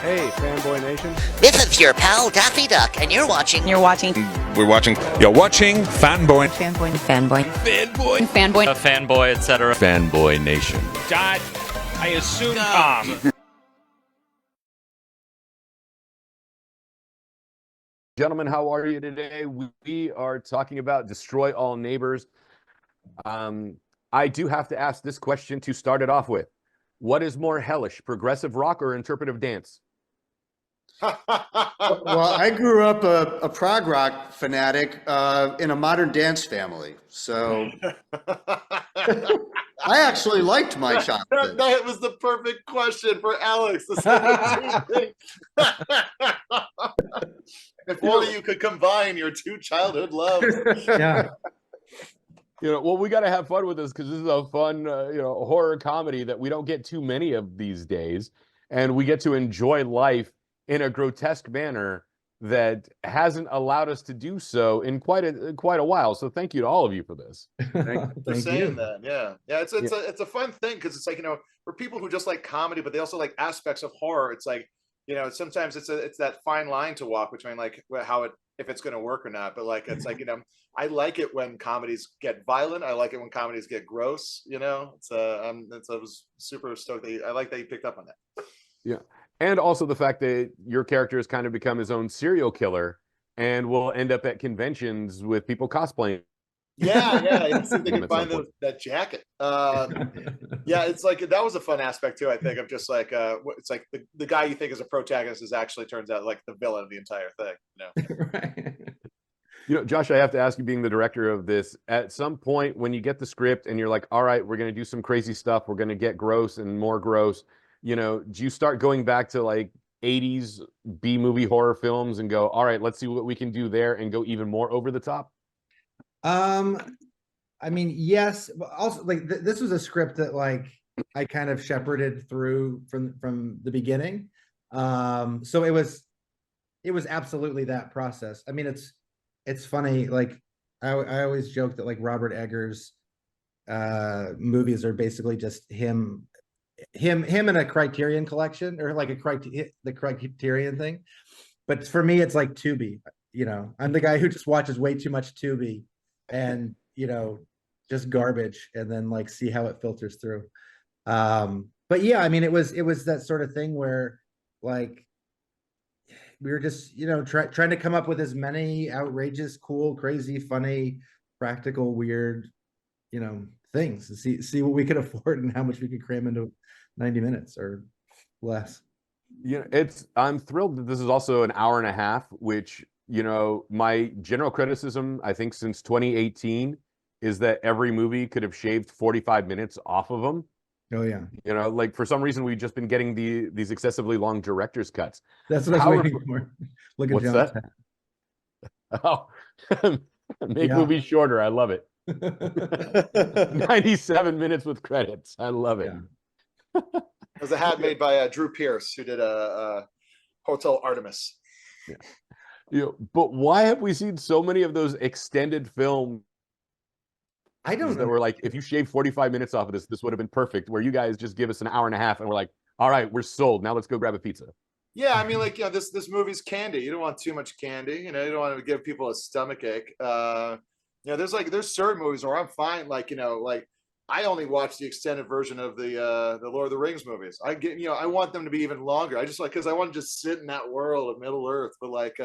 Hey, Fanboy Nation. This is your pal Daffy Duck, and you're watching. We're watching You're watching Fanboy. Fanboy. A fanboy, etc. FanboyNation. Dot, I assume Tom. Gentlemen, how are you today? We are talking about Destroy All Neighbors. I do have to ask this question to start it off with. What is more hellish, progressive rock or interpretive dance? Well, I grew up a prog rock fanatic in a modern dance family, so I actually liked my childhood. That was the perfect question for Alex. If only you could combine your two childhood loves. Yeah. Well, we got to have fun with this because this is a fun, horror comedy that we don't get too many of these days, and we get to enjoy life in a grotesque manner that hasn't allowed us to do so in quite a while. So thank you to all of you for this. Thank you for saying that. Yeah. It's a fun thing because it's like, for people who just like comedy, but they also like aspects of horror. It's like, sometimes it's that fine line to walk between like if it's going to work or not. But like, it's like, I like it when comedies get violent. I like it when comedies get gross. I was super stoked I like that you picked up on that. Yeah. And also the fact that your character has kind of become his own serial killer and will end up at conventions with people cosplaying. Yeah. See if they can find that jacket. Yeah, it's like that was a fun aspect too. I think of just like it's like the guy you think is a protagonist is actually turns out like the villain of the entire thing. Right. Josh, I have to ask you, being the director of this, at some point when you get the script and you're like, all right, we're going to do some crazy stuff, we're going to get gross and more gross. Do you start going back to like 80s B-movie horror films and go, all right, let's see what we can do there and go even more over the top? I mean, yes, but also like this was a script that like I kind of shepherded through from the beginning. So it was absolutely that process. I mean, it's funny. Like I always joke that like Robert Eggers movies are basically just him in a Criterion collection, or like the Criterion thing. But for me, it's like Tubi. I'm the guy who just watches way too much Tubi and just garbage, and then like see how it filters through. But yeah, I mean, it was that sort of thing where like we were just trying to come up with as many outrageous, cool, crazy, funny, practical, weird things to see what we could afford and how much we could cram into 90 minutes or less. I'm thrilled that this is also an hour and a half, which my general criticism, I think, since 2018 is that every movie could have shaved 45 minutes off of them. Oh yeah. Like for some reason we've just been getting these excessively long director's cuts. That's what I was waiting for. Look at what's John's that? Oh, make movies shorter. I love it. 97 minutes with credits. I love it. Yeah. There's a hat made by Drew Pierce, who did a Hotel Artemis. Yeah. But why have we seen so many of those extended films? I don't know. That were like, if you shave 45 minutes off of this would have been perfect. Where you guys just give us an hour and a half, and we're like, all right, we're sold. Now let's go grab a pizza. Yeah, I mean, like, this movie's candy. You don't want too much candy. You don't want to give people a stomach ache. There's certain movies where I'm fine. Like, like I only watch the extended version of the Lord of the Rings movies. I want them to be even longer. I just like, because I want to just sit in that world of Middle Earth. But like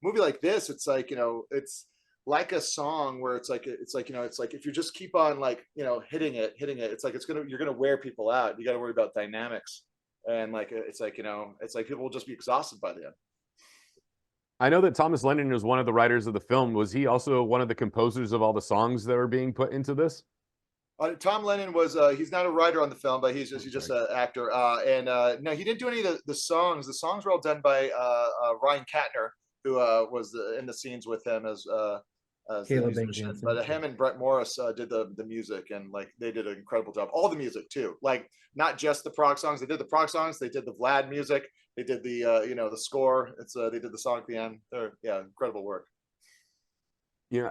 movie like this, it's like it's like a song where it's like if you just keep on like hitting it, it's like you're gonna wear people out. You got to worry about dynamics, and like it's like people will just be exhausted by the end. I know that Thomas Lennon is one of the writers of the film. Was he also one of the composers of all the songs that are being put into this? Tom Lennon was he's not a writer on the film, but he's just an actor. No, he didn't do any of the songs. The songs were all done by Ryan Katner, who was in the scenes with him as Caleb musician. But him and Brett Morris did the music, and like they did an incredible job. All the music too, like not just the prog songs. They did the prog songs. They did the Vlad music. They did the the score. They did the song at the end. Incredible work.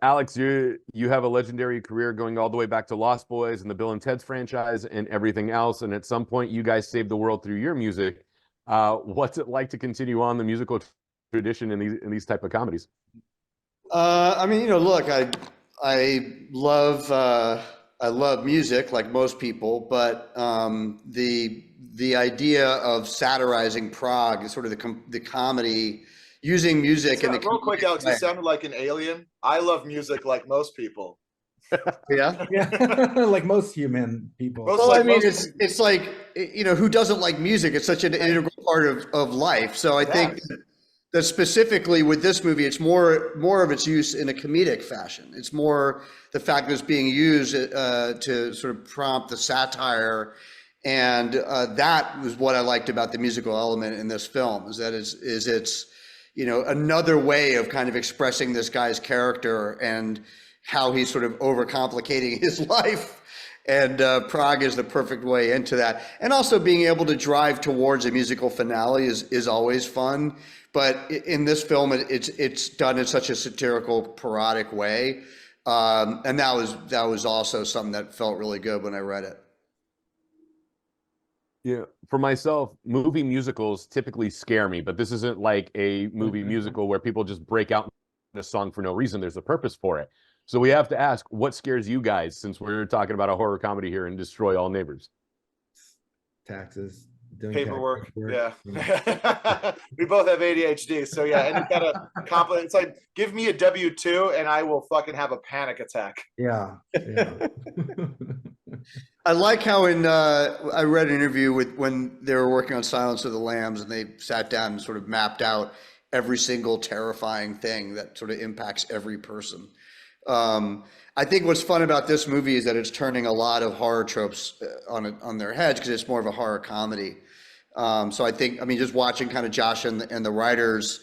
Alex, you have a legendary career going all the way back to Lost Boys and the Bill and Ted's franchise and everything else. And at some point, you guys saved the world through your music. What's it like to continue on the musical tradition in these type of comedies? I mean, look, I love music like most people, but the idea of satirizing Prague is sort of the comedy, using music and real quick, Alex, it sounded like an alien. I love music like most people. Yeah. Yeah, like most human people. Well, I mean, it's like, who doesn't like music? It's such an integral part of life. So I think that specifically with this movie, it's more of its use in a comedic fashion. It's more the fact that it's being used to sort of prompt the satire. And that was what I liked about the musical element in this film, is that it's another way of kind of expressing this guy's character and how he's sort of overcomplicating his life. And Prague is the perfect way into that. And also being able to drive towards a musical finale is always fun. But in this film, it's done in such a satirical, parodic way. And that was also something that felt really good when I read it. Yeah, for myself, movie musicals typically scare me, but this isn't like a movie musical where people just break out in a song for no reason. There's a purpose for it. So we have to ask, what scares you guys, since we're talking about a horror comedy here and Destroy All Neighbors? Taxes. Doing Paperwork. tax Yeah. We both have ADHD. So yeah, any kind of compliment. It's like, give me a W-2 and I will fucking have a panic attack. Yeah. I like how I read an interview when they were working on Silence of the Lambs, and they sat down and sort of mapped out every single terrifying thing that sort of impacts every person. I think what's fun about this movie is that it's turning a lot of horror tropes on their heads, because it's more of a horror comedy. So I think, just watching kind of Josh and the writers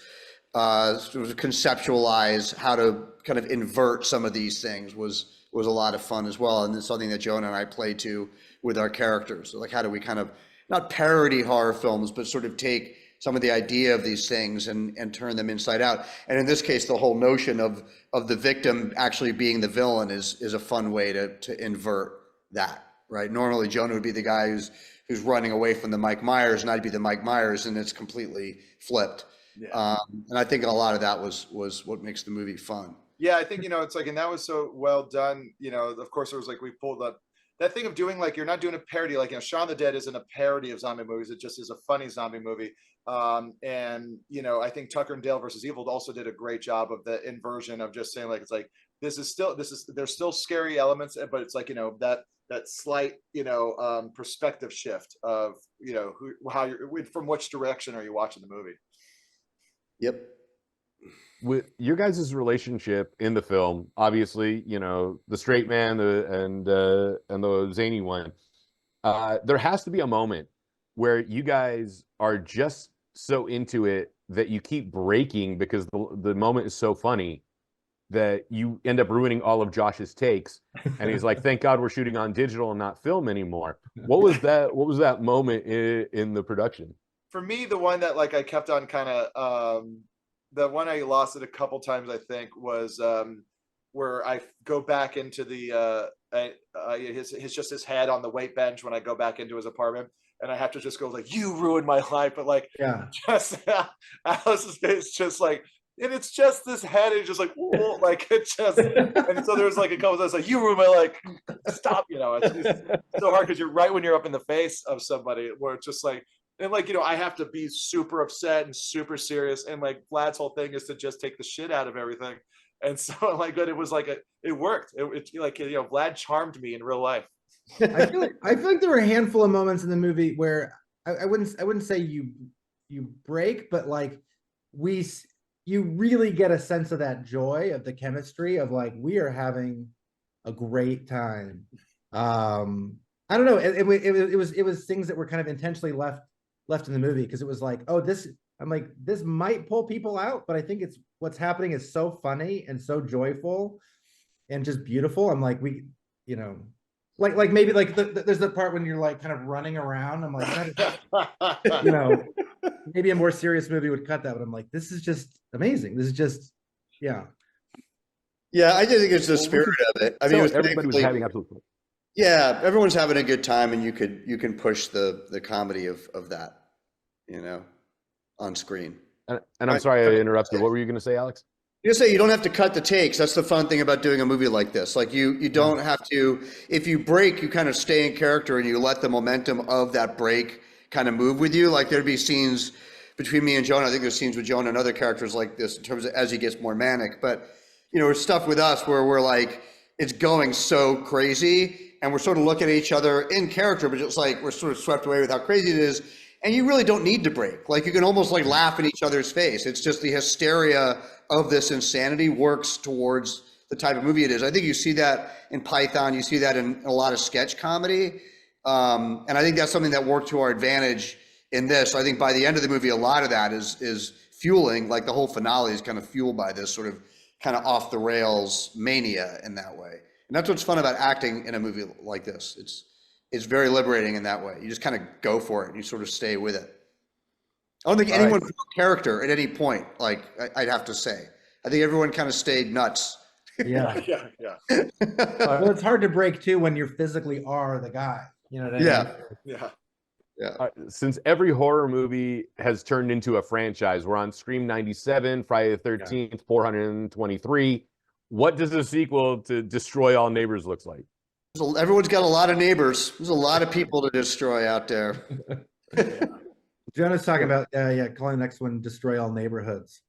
sort of conceptualize how to kind of invert some of these things was a lot of fun as well. And it's something that Jonah and I play to with our characters. So like, how do we kind of not parody horror films, but sort of take some of the idea of these things and turn them inside out. And in this case, the whole notion of the victim actually being the villain is a fun way to invert that, right? Normally Jonah would be the guy who's running away from the Mike Myers, and I'd be the Mike Myers, and it's completely flipped. Yeah. And I think a lot of that was what makes the movie fun. Yeah, I think, it's like, and that was so well done. Of course, it was like we pulled up that thing of doing, like, you're not doing a parody. Like, Shaun of the Dead isn't a parody of zombie movies. It just is a funny zombie movie. And I think Tucker and Dale versus Evil also did a great job of the inversion of just saying, like, it's like, there's still scary elements, but it's like, that slight, perspective shift of, how you're, from which direction are you watching the movie? Yep. With your guys' relationship in the film, obviously, the straight man and the zany one, there has to be a moment where you guys are just so into it that you keep breaking because the moment is so funny that you end up ruining all of Josh's takes. And he's like, thank God we're shooting on digital and not film anymore. What was that moment in the production? For me, the one that, like, I kept on kind of, the one I lost it a couple times, I think, was where I go back into the his head on the weight bench when I go back into his apartment, and I have to just go like, you ruined my life. But like, just Alice's face, just like, and it's just this head, and just like, whoa, like it just, and so there's like a couple times like, you ruined my life, stop, it's so hard because you're right when you're up in the face of somebody where it's just like, and like, I have to be super upset and super serious, and like Vlad's whole thing is to just take the shit out of everything, and so like, but it was like it worked. It like, Vlad charmed me in real life. I feel like there were a handful of moments in the movie where I wouldn't say you break, but like you really get a sense of that joy of the chemistry of like, we are having a great time. I don't know. It was things that were kind of intentionally left in the movie, because it was like, I'm like, this might pull people out, but I think what's happening is so funny and so joyful and just beautiful. I'm like, like maybe like there's the part when you're like kind of running around. I'm like, maybe a more serious movie would cut that, but I'm like, this is just amazing. This is just, yeah. Yeah, I just think it's the spirit of it. I mean, everybody was having absolute fun. Yeah, everyone's having a good time, and you can push the comedy of that. you know, on screen. And I'm sorry I interrupted. What were you going to say, Alex? You say you don't have to cut the takes. That's the fun thing about doing a movie like this. Like you don't have to, if you break, you kind of stay in character and you let the momentum of that break kind of move with you. Like there'd be scenes between me and Jonah. I think there's scenes with Jonah and other characters like this in terms of as he gets more manic. But, you know, there's stuff with us where we're like, it's going so crazy and we're sort of looking at each other in character, but just like we're sort of swept away with how crazy it is. And you really don't need to break. Like you can almost like laugh in each other's face. It's just the hysteria of this insanity works towards the type of movie it is. I think you see that in Python. You see that in a lot of sketch comedy. And I think that's something that worked to our advantage in this. I think by the end of the movie, a lot of that is fueling, like the whole finale is kind of fueled by this sort of kind of off the rails mania in that way. And that's what's fun about acting in a movie like this. It's very liberating in that way. You just kind of go for it and you sort of stay with it. I don't think anyone broke character at any point, like I'd have to say. I think everyone kind of stayed nuts. Yeah. Yeah. Well, it's hard to break too when you physically are the guy. You know what I mean? Yeah. Since every horror movie has turned into a franchise, we're on Scream 97, Friday the 13th, 423. What does a sequel to Destroy All Neighbors looks like? Everyone's got a lot of neighbors. There's a lot of people to destroy out there. Jonah's talking about calling the next one "Destroy All Neighborhoods."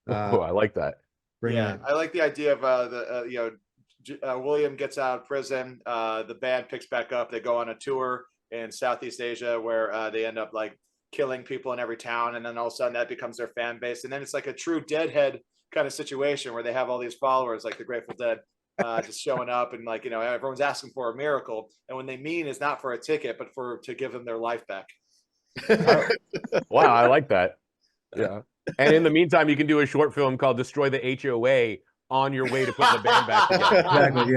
I like that. Yeah, I like the idea of William gets out of prison. The band picks back up. They go on a tour in Southeast Asia where they end up like killing people in every town, and then all of a sudden that becomes their fan base. And then it's like a true Deadhead kind of situation where they have all these followers, like the Grateful Dead. Just showing up and like, you know, everyone's asking for a miracle, and when they mean is not for a ticket but to give them their life back. Wow, I like that. Yeah. And in the meantime, you can do a short film called Destroy the HOA on your way to put the band back together. Exactly.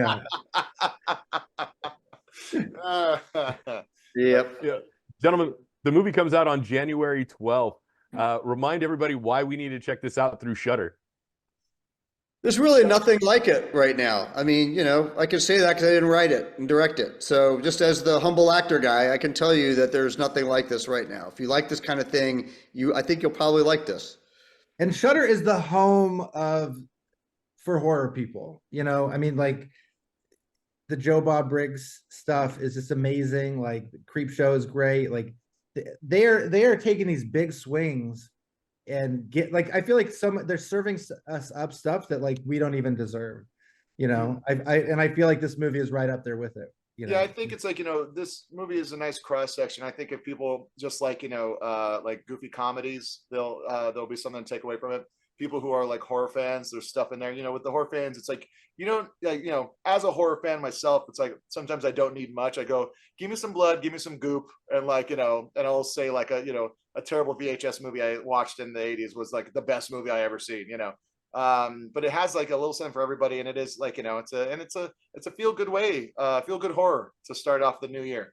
Yeah. Yeah. Gentlemen, the movie comes out on January 12th. Remind everybody why we need to check this out through Shudder. There's really nothing like it right now. I mean, you know, I can say that because I didn't write it and direct it. So just as the humble actor guy, I can tell you that there's nothing like this right now. If you like this kind of thing, I think you'll probably like this. And Shudder is the home for horror people. You know, I mean, like the Joe Bob Briggs stuff is just amazing. Like Creep Show is great. Like they are taking these big swings and get like, I feel like they're serving us up stuff that like we don't even deserve, you know. I feel like this movie is right up there with it, you know? Yeah, I think it's like, you know, this movie is a nice cross section. I think if people just like, you know, like goofy comedies, there'll be something to take away from it. People who are like horror fans, there's stuff in there, you know. With the horror fans, it's like, you don't, like, you know, as a horror fan myself, it's like sometimes I don't need much. I go, give me some blood, give me some goop, and like, you know, and I'll say like a terrible VHS movie I watched in the 80s was like the best movie I ever seen, you know. But it has like a little something for everybody, and it is like, you know, it's a feel good way, feel good horror to start off the new year.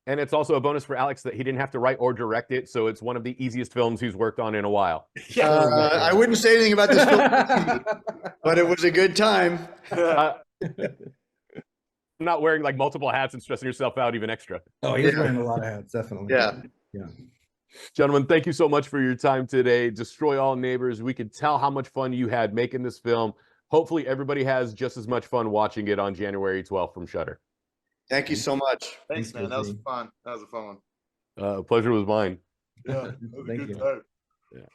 And it's also a bonus for Alex that he didn't have to write or direct it, so it's one of the easiest films he's worked on in a while. I wouldn't say anything about this film, but it was a good time. Not wearing like multiple hats and stressing yourself out even extra. Oh, he's wearing a lot of hats, definitely. Yeah. Gentlemen, thank you so much for your time today. Destroy All Neighbors. We could tell how much fun you had making this film. Hopefully everybody has just as much fun watching it on January 12th from Shudder. Thank you so much. Thanks, man. That was fun. That was a fun one. Pleasure was mine. Yeah, Thank you. Time. Yeah.